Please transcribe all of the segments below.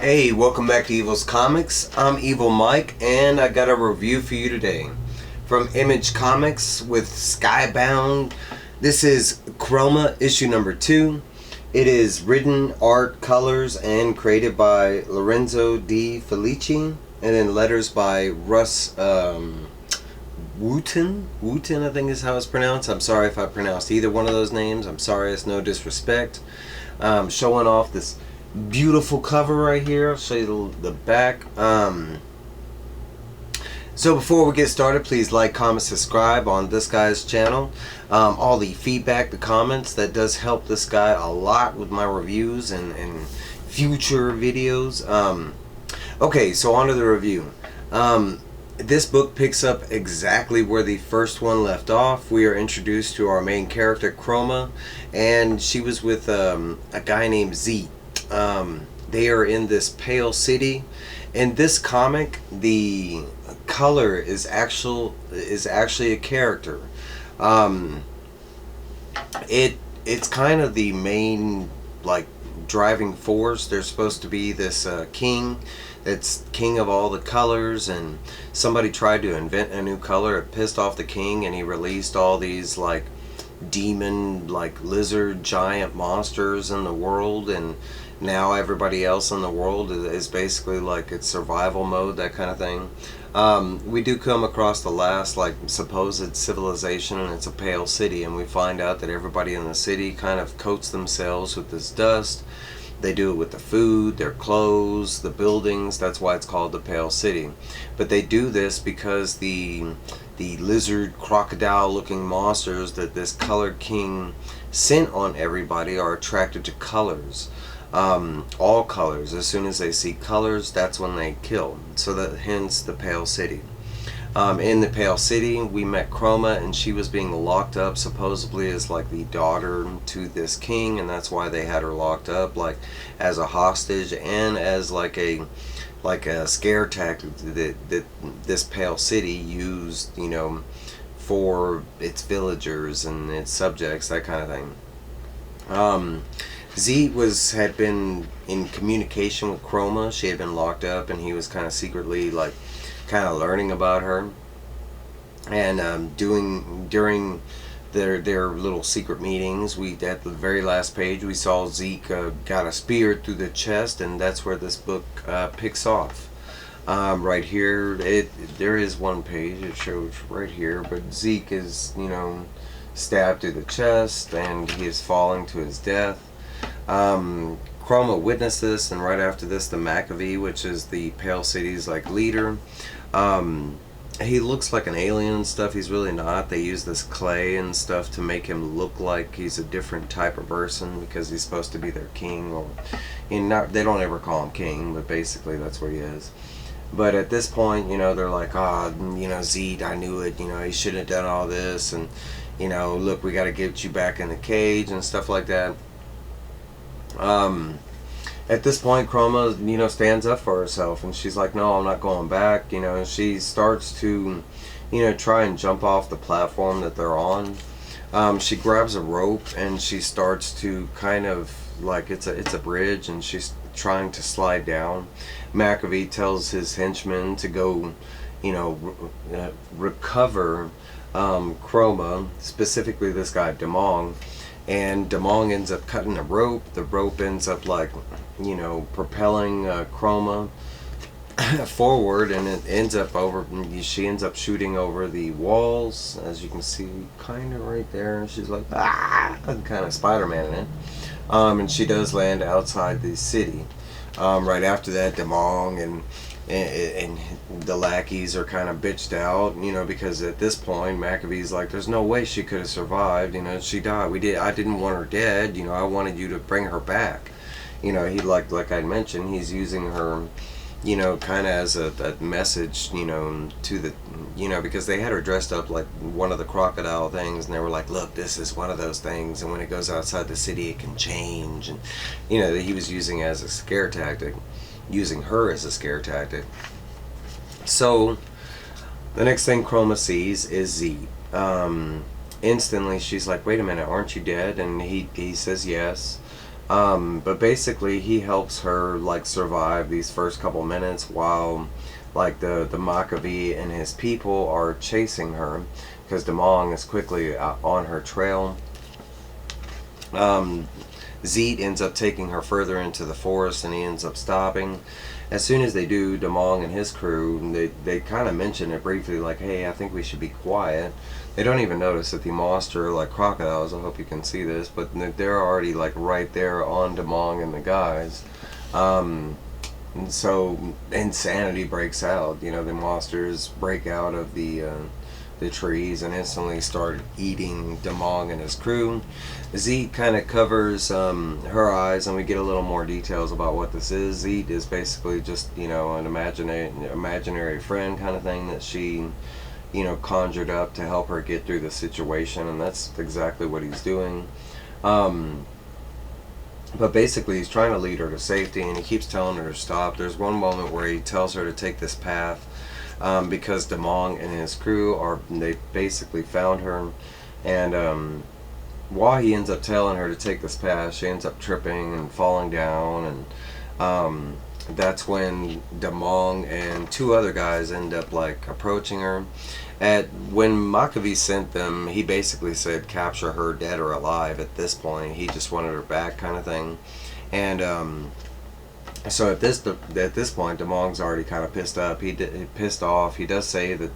Hey, welcome back to Evil's Comics. I'm Evil Mike, and I got a review for you today from Image Comics with SkyBound. This is Kroma, issue number 2. It is written, art, colors, and created by Lorenzo De Felici, and then letters by Rus Wooton. Wooton, I think is how it's pronounced. I'm sorry if I pronounced either one of those names. I'm sorry, it's no disrespect. Showing off this beautiful cover right here. I'll show you the back. So before we get started, please like, comment, subscribe on this guy's channel. All the feedback, the comments, that does help this guy a lot with my reviews and future videos. Okay, so on to the review. This book picks up exactly where the first one left off. We are introduced to our main character, Kroma, and she was with a guy named Z. They are in this pale city. In this comic, the color is actually a character. It's kind of the main driving force. There's supposed to be this king that's king of all the colors, and somebody tried to invent a new color. It pissed off the king, and he released all these demon lizard giant monsters in the world, and now everybody else in the world is basically it's survival mode, that kind of thing. We do come across the last supposed civilization, and it's a pale city, and we find out that everybody in the city kind of coats themselves with this dust. They do it with the food, their clothes, the buildings. That's why it's called the Pale City. But they do this because the lizard crocodile looking monsters that this colored king sent on everybody are attracted to colors. All colors. As soon as they see colors, that's when they kill. So that hence the Pale City. In the Pale City, we met Kroma, and she was being locked up supposedly as the daughter to this king, and that's why they had her locked up as a hostage and as a scare tactic that this Pale City used, for its villagers and its subjects, that kind of thing. Z had been in communication with Kroma. She had been locked up, and he was kind of secretly kind of learning about her, and during their little secret meetings, at the very last page we saw Zeke got a spear through the chest, and that's where this book picks off. Right here, there is one page it shows right here, but Zeke is stabbed through the chest, and he is falling to his death. Kroma witnessed this, and right after this, the Maccabee, which is the Pale City's leader, he looks like an alien and stuff. He's really not. They use this clay and stuff to make him look like he's a different type of person because he's supposed to be their king, or they don't ever call him king, but basically that's what he is. But at this point, they're like, Zed, I knew it, he shouldn't have done all this, and look, we got to get you back in the cage and stuff like that. At this point, Kroma, stands up for herself, and she's like, no, I'm not going back. She starts to, try and jump off the platform that they're on. She grabs a rope, and she starts to kind of, it's a bridge, and she's trying to slide down. Maccabee tells his henchmen to go, recover Kroma, specifically this guy, Demong. And Demong ends up cutting the rope. The rope ends up propelling Kroma forward, and it ends up she ends up shooting over the walls, as you can see kind of right there, and she's like, kind of Spider-Man in it. And she does land outside the city. Right after that, Demong and the lackeys are kind of bitched out, because at this point Maccabee's like, there's no way she could have survived, she died. I didn't want her dead, I wanted you to bring her back. He like I mentioned, he's using her, kind of as a message, to the, because they had her dressed up like one of the crocodile things, and they were like, look, this is one of those things, and when it goes outside the city it can change, and that he was using as a scare tactic. Using her as a scare tactic. So the next thing Kroma sees is Z. Instantly she's like, wait a minute, aren't you dead? And he says yes. But basically, he helps her like survive these first couple minutes while like the Maccabee and his people are chasing her because Demong is quickly on her trail. Um, Zeet ends up taking her further into the forest and he ends up stopping. As soon as they do, Demong and his crew, they kind of mention it briefly, like, hey, I think we should be quiet. They don't even notice that the monster, like crocodiles, I hope you can see this, but they're already like right there on Demong and the guys. And so insanity breaks out. You know, the monsters break out of the trees and instantly start eating Demong and his crew. Zeet kind of covers her eyes, and we get a little more details about what this is. Zeet is basically just, you know, an imaginary friend kind of thing that she, you know, conjured up to help her get through the situation, and that's exactly what he's doing. But basically, he's trying to lead her to safety, and he keeps telling her to stop. There's one moment where he tells her to take this path because Demong and his crew they basically found her, and while he ends up telling her to take this path, she ends up tripping and falling down, and that's when Demong and two other guys end up like approaching her. When Maccabee sent them, he basically said capture her dead or alive. At this point, he just wanted her back, kind of thing. And so at this point, Demong's already kind of pissed off. He does say that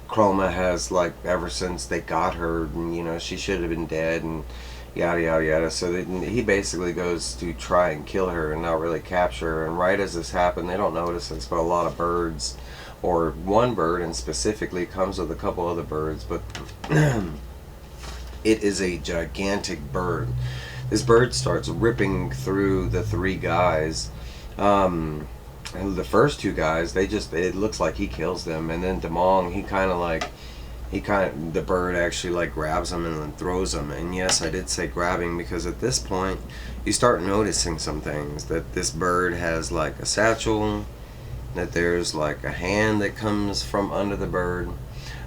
Kroma has, like, ever since they got her, you know, she should have been dead and yada yada yada. So he basically goes to try and kill her and not really capture her. And right as this happened, they don't notice this, but a lot of birds, or one bird and specifically, comes with a couple other birds, but it is a gigantic bird. This bird starts ripping through the three guys. And the first two guys, it looks like he kills them, and then Demong, the bird actually like grabs him and then throws him. And yes, I did say grabbing, because at this point you start noticing some things, that this bird has like a satchel, that there's like a hand that comes from under the bird.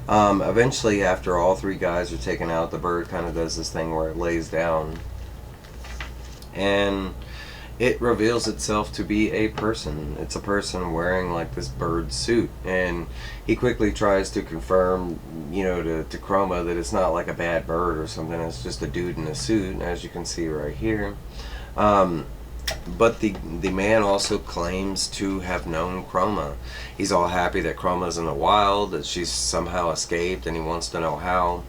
Eventually, after all three guys are taken out, the bird kind of does this thing where it lays down, and it reveals itself to be a person. It's a person wearing like this bird suit, and he quickly tries to confirm, you know, to Kroma that it's not like a bad bird or something. It's just a dude in a suit, as you can see right here. But the man also claims to have known Kroma. He's all happy that Kroma's in the wild, that she's somehow escaped, and he wants to know how.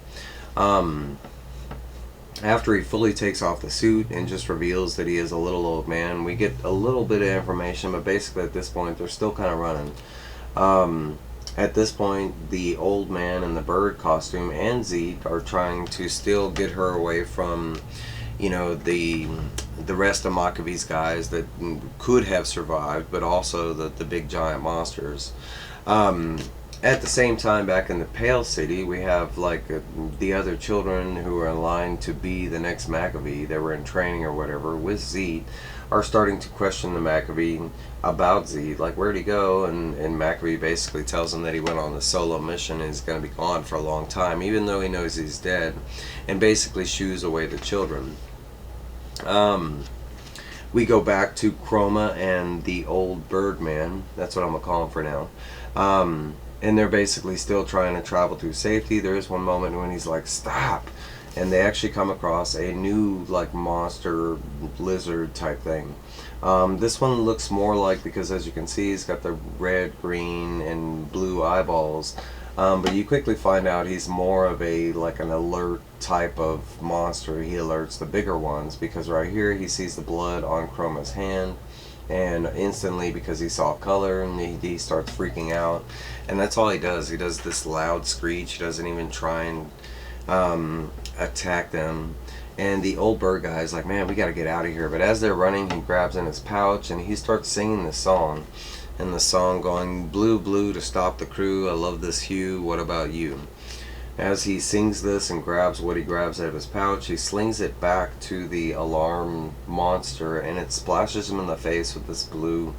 After he fully takes off the suit and just reveals that he is a little old man, we get a little bit of information, but basically at this point they're still kind of running. At this point, the old man in the bird costume and Zeet are trying to still get her away from, you know, the rest of Maccabee's guys that could have survived, but also the big giant monsters. At the same time, back in the Pale City, we have like the other children who are in line to be the next Maccabee, that were in training or whatever with Zeet, are starting to question the Maccabee about Zeet, like, where'd he go? And Maccabee basically tells him that he went on a solo mission and is going to be gone for a long time, even though he knows he's dead, and basically shoos away the children. We go back to Kroma and the old bird man. That's what I'm going to call him for now. And they're basically still trying to travel through safety. There is one moment when he's like, stop! And they actually come across a new, like, monster lizard type thing. This one looks more like, because as you can see, he's got the red, green, and blue eyeballs. But you quickly find out he's more of like an alert type of monster. He alerts the bigger ones, because right here he sees the blood on Chroma's hand, and instantly, because he saw color, and he starts freaking out. And that's all he does. He does this loud screech. He doesn't even try and attack them. And the old bird guy is like, man, we gotta get out of here. But as they're running, he grabs in his pouch and he starts singing this song. And the song going, blue, blue to stop the crew, I love this hue, what about you? As he sings this and grabs what he grabs out of his pouch, he slings it back to the alarm monster, and it splashes him in the face with this blue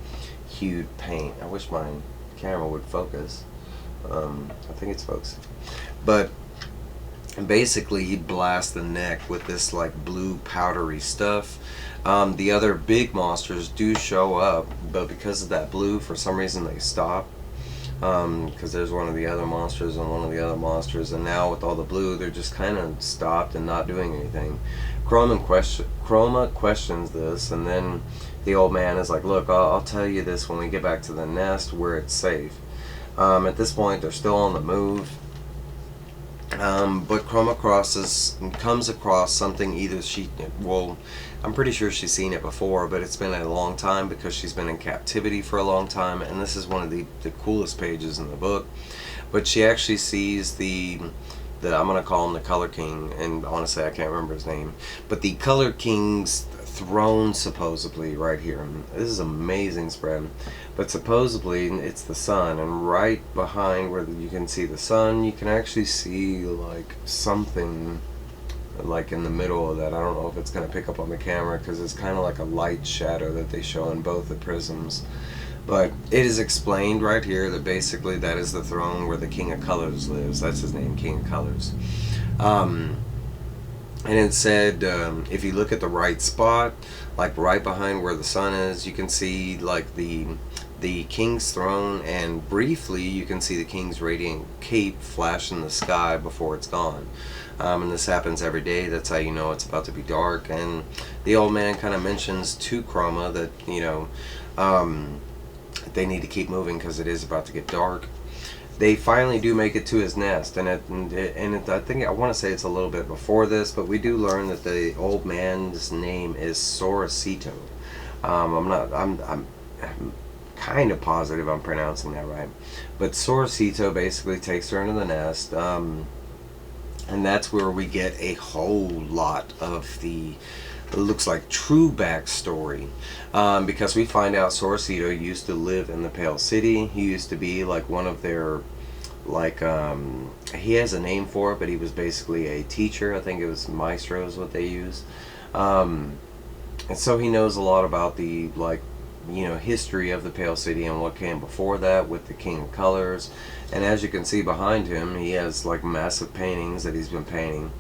hued paint. I wish my camera would focus. I think it's focusing. But basically he blasts the neck with this like blue powdery stuff. The other big monsters do show up, but because of that blue, for some reason they stop. Because there's one of the other monsters and one of the other monsters, and now with all the blue, they're just kind of stopped and not doing anything. Kroma questions this, and then the old man is like, "Look, I'll tell you this when we get back to the nest where it's safe." At this point, they're still on the move. But Kroma comes across something. I'm pretty sure she's seen it before, but it's been a long time because she's been in captivity for a long time, and this is one of the coolest pages in the book. But she actually sees I'm going to call him the Color King, and honestly I can't remember his name, but the Color King's throne, supposedly, right here. This is an amazing spread, but supposedly it's the sun, and right behind where you can see the sun, you can actually see like something like in the middle of that. I don't know if it's going to pick up on the camera because it's kind of like a light shadow that they show in both the prisms, but it is explained right here that basically that is the throne where the King of Colors lives. That's his name, King of Colors. And it said, if you look at the right spot, like right behind where the sun is, you can see like the king's throne, and briefly you can see the king's radiant cape flash in the sky before it's gone. And this happens every day. That's how you know it's about to be dark. And the old man kind of mentions to Kroma that, they need to keep moving because it is about to get dark. They finally do make it to his nest, and I think I want to say it's a little bit before this, but we do learn that the old man's name is Sorosito. I'm kind of positive I'm pronouncing that right, but Sorosito basically takes her into the nest, and that's where we get a whole lot of the, it looks like, true backstory, because we find out Sorosito used to live in the Pale City. He used to be like one of their, like, he has a name for it, but he was basically a teacher. I think it was maestro is what they use, and so he knows a lot about the, like, history of the Pale City and what came before that with the King of Colors. And as you can see behind him, he has like massive paintings that he's been painting,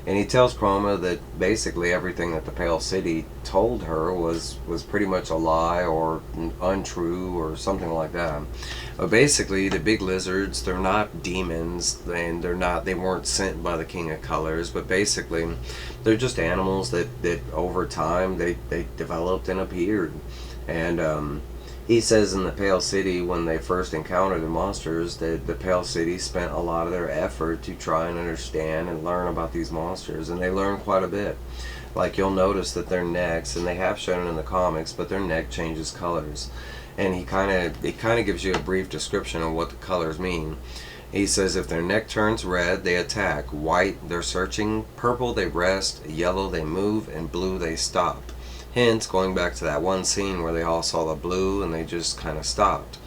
and he tells Kroma that basically everything that the Pale City told her was pretty much a lie or untrue or something like that. But basically the big lizards, they're not demons, and they weren't sent by the King of Colors, but basically they're just animals that over time they developed and appeared. And he says in the Pale City, when they first encountered the monsters, the Pale City spent a lot of their effort to try and understand and learn about these monsters, and they learned quite a bit. Like, you'll notice that their necks, and they have shown it in the comics, but their neck changes colors. And it kind of gives you a brief description of what the colors mean. He says if their neck turns red, they attack. White, they're searching. Purple, they rest. Yellow, they move. And blue, they stop. Hence, going back to that one scene where they all saw the blue and they just kind of stopped.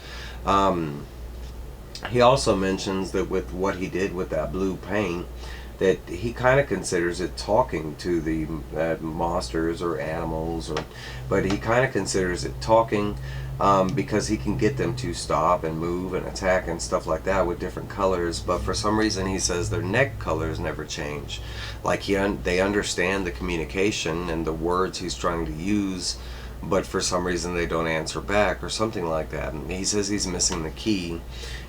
He also mentions that with what he did with that blue paint, that he kind of considers it talking to the monsters or animals, but he kind of considers it talking because he can get them to stop and move and attack and stuff like that with different colors. But for some reason, he says their neck colors never change. Like, they understand the communication and the words he's trying to use, but for some reason they don't answer back or something like that. And he says he's missing the key,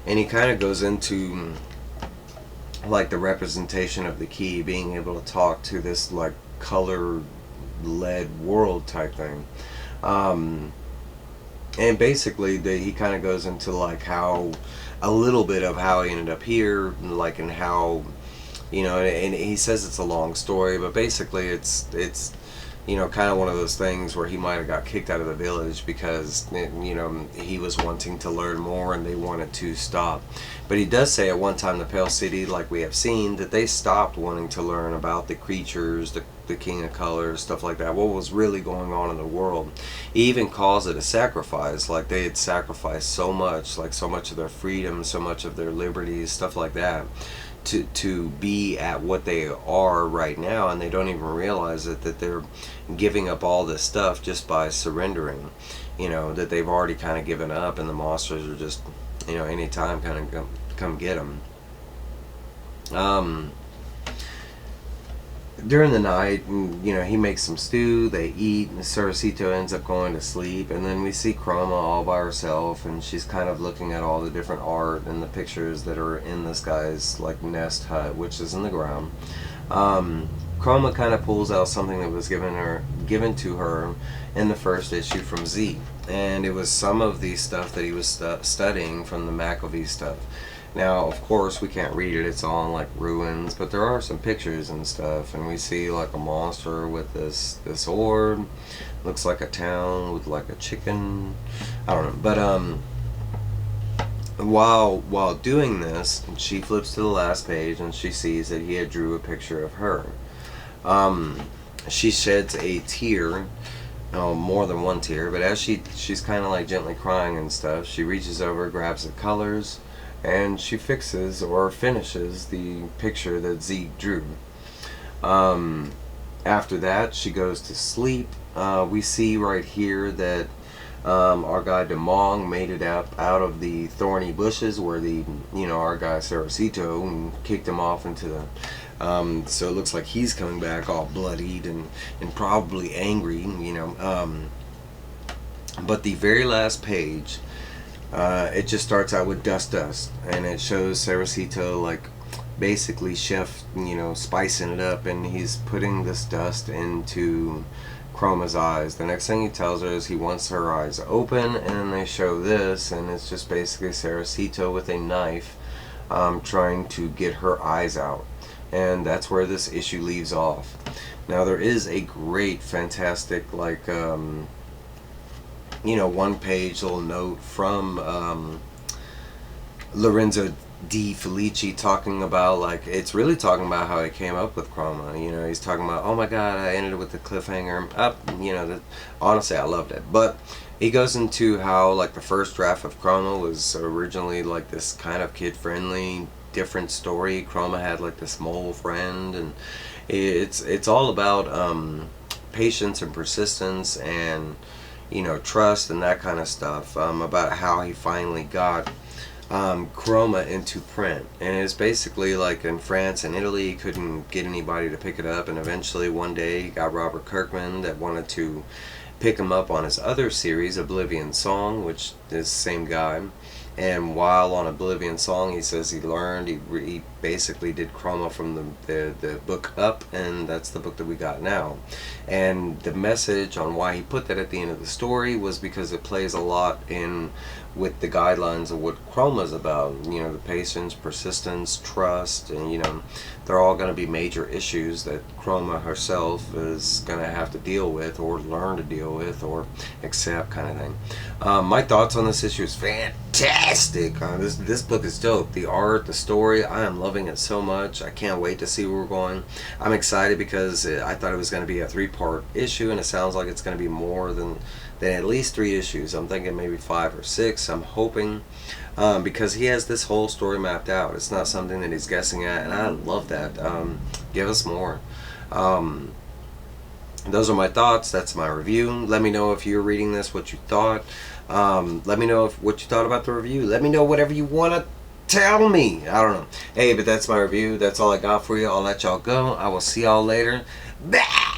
and he kind of goes into like the representation of the key being able to talk to this like color led world type thing. And basically he kind of goes into like how a little bit of how he ended up here, like, and how, and he says it's a long story, but basically it's kind of one of those things where he might have got kicked out of the village because, he was wanting to learn more and they wanted to stop. But he does say at one time the Pale City, like we have seen, that they stopped wanting to learn about the creatures, the King of Colors, stuff like that, what was really going on in the world. He even calls it a sacrifice, like they had sacrificed so much, like so much of their freedom, so much of their liberties, stuff like that, to be at what they are right now, and they don't even realize it, that they're giving up all this stuff just by surrendering, that they've already kind of given up, and the monsters are just, anytime kind of come get them. during the night, and, you know, he makes some stew, they eat, and Cerecito ends up going to sleep, and then we see Kroma all by herself, and she's kind of looking at all the different art and the pictures that are in this guy's like nest hut, which is in the ground. Kroma kind of pulls out something that was given to her in the first issue from Z, and it was some of the stuff that he was studying from the McAfee stuff. Now, of course, we can't read it; it's all in like ruins, but there are some pictures and stuff, and we see like a monster with this orb. Looks like a town with like a chicken. I don't know, but while doing this, she flips to the last page and she sees that he had drew a picture of her. She sheds a tear, more than one tear, but as she's kind of like gently crying and stuff, she reaches over, grabs the colors, and she fixes or finishes the picture that Zeke drew. After that, she goes to sleep. We see right here that our guy Demong made it up out of the thorny bushes where our guy Cerecito kicked him off into the. So it looks like he's coming back all bloodied and probably angry, But the very last page, it just starts out with dust, and it shows Cerecito like basically chef, spicing it up, and he's putting this dust into Chroma's eyes. The next thing he tells her is he wants her eyes open, and then they show this, and it's just basically Cerecito with a knife trying to get her eyes out. And that's where this issue leaves off. Now there is a great, fantastic, one page little note from Lorenzo De Felici talking about, it's really talking about how he came up with Kroma. He's talking about, oh my god, I ended with the cliffhanger. Honestly, I loved it. But he goes into how, the first draft of Kroma was originally, this kind of kid-friendly, different story. Kroma had, this mole friend, and it's all about patience and persistence and, trust and that kind of stuff, about how he finally got Kroma into print. And it's basically in France and Italy, he couldn't get anybody to pick it up, and eventually one day he got Robert Kirkman that wanted to pick him up on his other series, Oblivion Song, which is the same guy. And while on Oblivion Song, he says he learned, he basically did Kroma from the book Up, and that's the book that we got now. And the message on why he put that at the end of the story was because it plays a lot in with the guidelines of what Chroma's about. The patience, persistence, trust, and they're all going to be major issues that Kroma herself is going to have to deal with, or learn to deal with, or accept, kind of thing. My thoughts on this issue is fantastic. This book is dope. The art, the story, I am loving it so much. I can't wait to see where we're going. I'm excited because I thought it was going to be a 3-part issue, and it sounds like it's going to be more than at least 3 issues. I'm thinking maybe 5 or 6. I'm hoping, because he has this whole story mapped out. It's not something that he's guessing at, and I love that. Give us more. Those are my thoughts. That's my review. Let me know if you're reading this, what you thought. Let me know what you thought about the review. Let me know whatever you want to tell me. I don't know. Hey, but that's my review. That's all I got for you. I'll let y'all go. I will see y'all later. Bye!